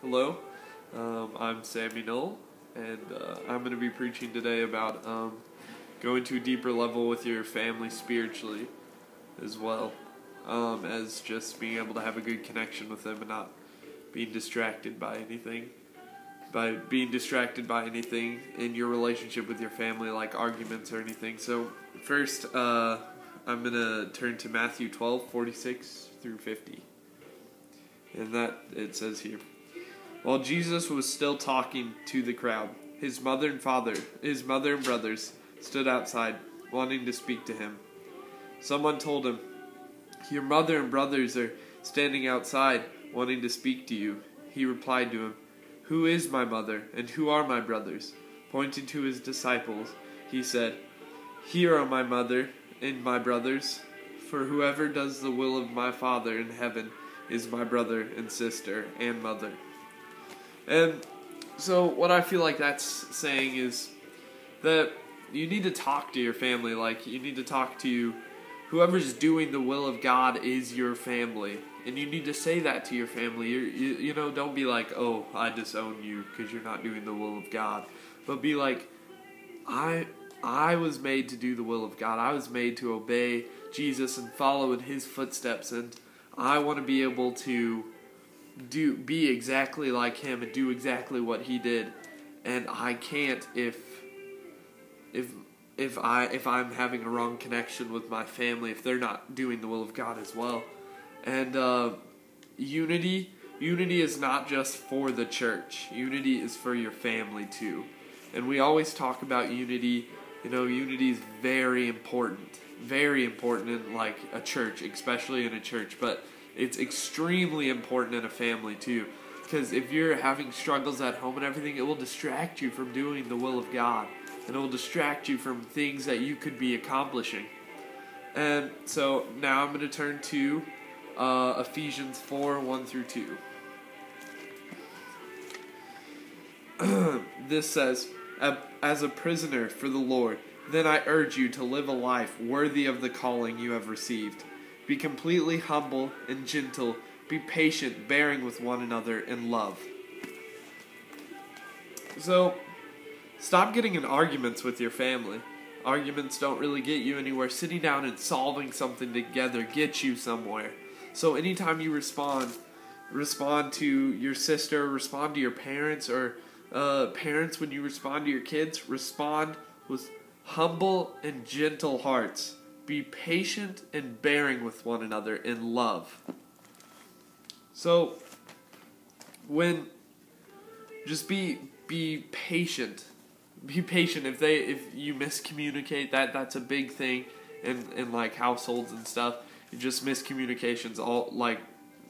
Hello, I'm Sammy Knoll, and I'm going to be preaching today about going to a deeper level with your family spiritually as well, as just being able to have a good connection with them and not being distracted by anything. By being distracted by anything in your relationship with your family, like arguments or anything. So first, I'm going to turn to Matthew 12:46 through 50. And that, it says here, while Jesus was still talking to the crowd, his mother and brothers stood outside, wanting to speak to him. Someone told him, "Your mother and brothers are standing outside, wanting to speak to you." He replied to him, "Who is my mother, and who are my brothers?" Pointing to his disciples, he said, "Here are my mother and my brothers, for whoever does the will of my Father in heaven is my brother and sister and mother." And so what I feel like that's saying is that you need to talk to your family. Like, you need to talk to whoever's doing the will of God is your family. And you need to say that to your family. You know, don't be like, "Oh, I disown you because you're not doing the will of God." But be like, I was made to do the will of God. I was made to obey Jesus and follow in his footsteps, and I want to be able to be exactly like him and do exactly what he did. And I can't if I'm having a wrong connection with my family, if they're not doing the will of God as well. And unity is not just for the church. Unity is for your family too. And we always talk about unity. You know, unity is very important in like a church, especially in a church, but it's extremely important in a family too. Because if you're having struggles at home and everything, it will distract you from doing the will of God. And it will distract you from things that you could be accomplishing. And so now I'm going to turn to Ephesians 4:1 through 2. This says, "As a prisoner for the Lord, then I urge you to live a life worthy of the calling you have received. Be completely humble and gentle. Be patient, bearing with one another in love." So, stop getting in arguments with your family. Arguments don't really get you anywhere. Sitting down and solving something together gets you somewhere. So anytime you respond to your sister, respond to your parents, or parents, when you respond to your kids, respond with humble and gentle hearts. Be patient and bearing with one another in love. So, just be patient. Be patient. If you miscommunicate, that's a big thing in like households and stuff. Just miscommunications all like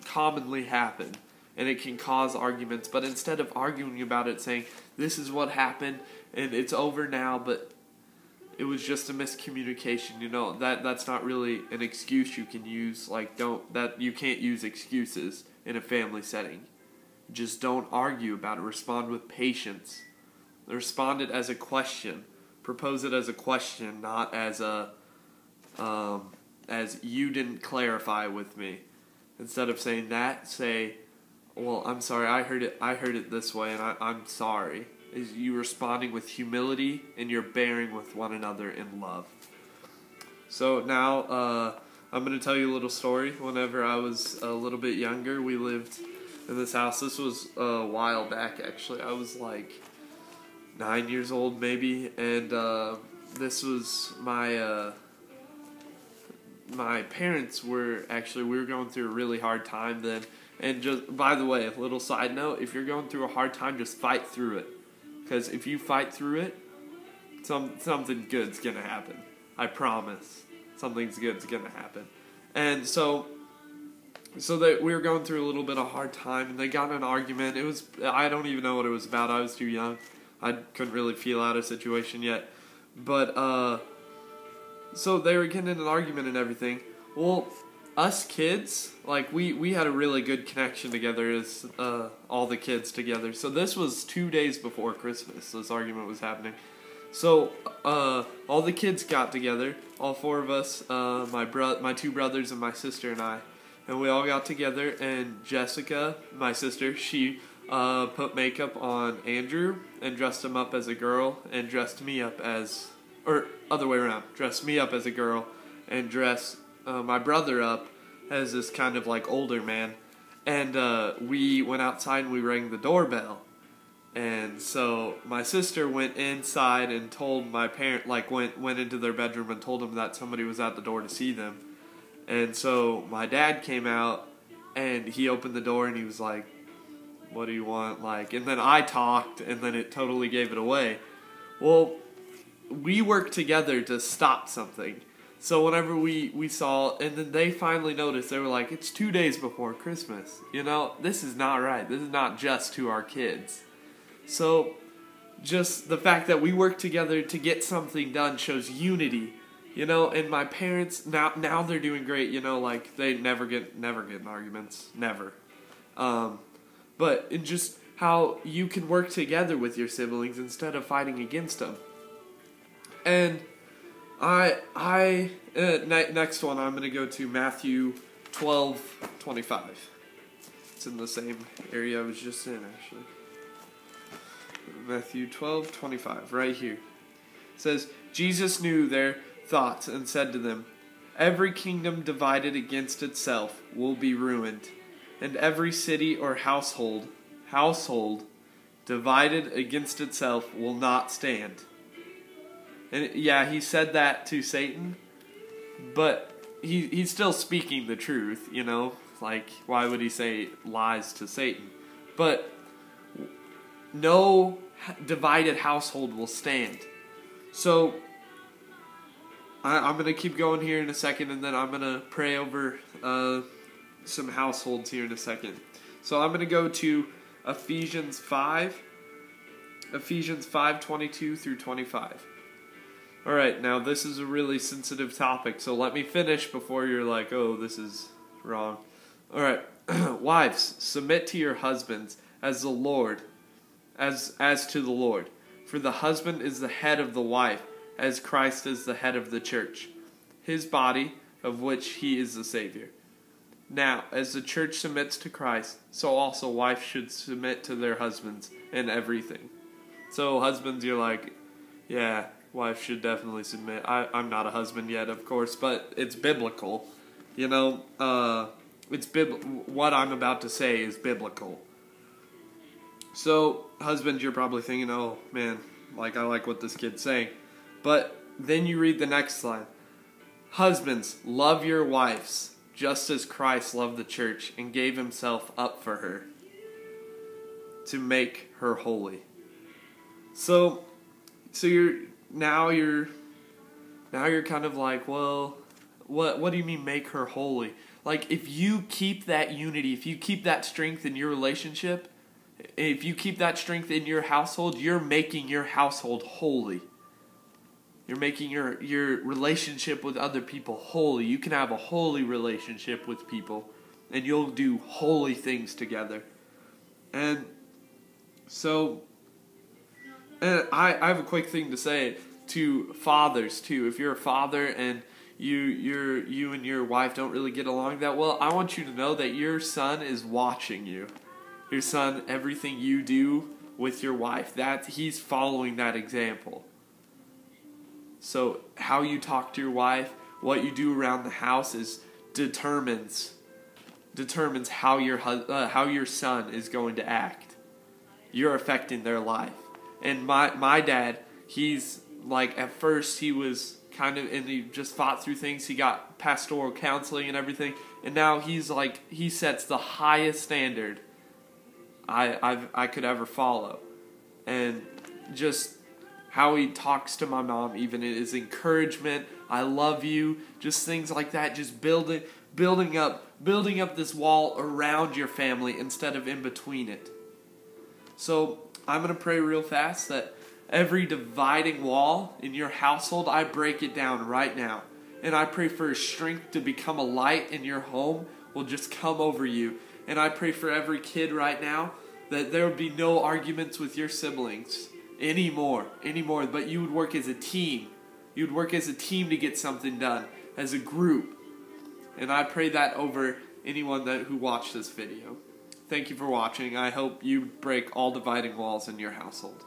commonly happen, and it can cause arguments. But instead of arguing about it, saying, "This is what happened and it's over now, but it was just a miscommunication," you know, that's not really an excuse you can use. Like, you can't use excuses in a family setting. Just don't argue about it. Respond with patience. Respond it as a question. Propose it as a question, not as as "you didn't clarify with me." Instead of saying that, say, "Well, I'm sorry, I heard it this way, and I'm sorry." Is you responding with humility, and you're bearing with one another in love. So now I'm going to tell you a little story. Whenever I was a little bit younger, we lived in this house. This was a while back, actually. I was like 9 years old, maybe, and this was my parents were we were going through a really hard time then. And just, by the way, a little side note, if you're going through a hard time, just fight through it. Because if you fight through it, something good's going to happen. I promise. Something's good's going to happen. And so that we were going through a little bit of hard time, and they got in an argument. I don't even know what it was about. I was too young. I couldn't really feel out a situation yet. But, so they were getting in an argument and everything. Well, us kids, like, we had a really good connection together as all the kids together. So this was 2 days before Christmas, this argument was happening. So all the kids got together, all four of us, my two brothers and my sister and I. And we all got together, and Jessica, my sister, she put makeup on Andrew and dressed him up as a girl and dressed me up as, or other way around, dressed me up as a girl and dressed my brother up as this kind of like older man. And we went outside and we rang the doorbell. And so my sister went inside and told my parent, like went into their bedroom and told them that somebody was at the door to see them. And so my dad came out and he opened the door and he was like, "What do you want?" Like, and then I talked and then it totally gave it away. Well, we worked together to stop something. So whenever we saw, and then they finally noticed, they were like, "It's 2 days before Christmas. You know, this is not right. This is not just to our kids." So just the fact that we work together to get something done shows unity, you know. And my parents now they're doing great, you know, like they never get in arguments, never. But in just how you can work together with your siblings instead of fighting against them. And next one I'm gonna go to Matthew 12:25. It's in the same area I was just in, actually. Matthew 12:25, right here. It says, "Jesus knew their thoughts and said to them, 'Every kingdom divided against itself will be ruined, and every city or household divided against itself will not stand.'" And yeah, he said that to Satan, but he's still speaking the truth, you know? Like, why would he say lies to Satan? But no divided household will stand. So I'm going to keep going here in a second, and then I'm going to pray over some households here in a second. So I'm going to go to Ephesians 5:22 through 25. Alright, now this is a really sensitive topic, so let me finish before you're like, "Oh, this is wrong." Alright, wives, submit to your husbands as the Lord, as to the Lord. For the husband is the head of the wife, as Christ is the head of the church, his body, of which he is the Savior. Now, as the church submits to Christ, so also wives should submit to their husbands in everything. So husbands, you're like, yeah, wife should definitely submit. I'm not a husband yet, of course, but it's biblical. You know, what I'm about to say is biblical. So, husbands, you're probably thinking, "Oh, man, like I like what this kid's saying." But then you read the next line. "Husbands, love your wives, just as Christ loved the church and gave himself up for her, to make her holy." So you're kind of like, well, what do you mean make her holy? Like, if you keep that unity, if you keep that strength in your relationship, if you keep that strength in your household, you're making your household holy. You're making your relationship with other people holy. You can have a holy relationship with people, and you'll do holy things together. And so, and I have a quick thing to say to fathers too. If you're a father and you and your wife don't really get along that well, I want you to know that your son is watching you. Your son, everything you do with your wife, that he's following that example. So how you talk to your wife, what you do around the house determines how your son is going to act. You're affecting their life. And my dad, he's like, at first he was kind of, and he just fought through things. He got pastoral counseling and everything, and now he's like, he sets the highest standard I could ever follow. And just how he talks to my mom, even his encouragement, "I love you," just things like that, just building up this wall around your family instead of in between it. So I'm going to pray real fast that every dividing wall in your household, I break it down right now. And I pray for strength to become a light in your home will just come over you. And I pray for every kid right now that there would be no arguments with your siblings anymore, but you would work as a team. You would work as a team to get something done, as a group. And I pray that over anyone who watched this video. thank you for watching. I hope you break all dividing walls in your household.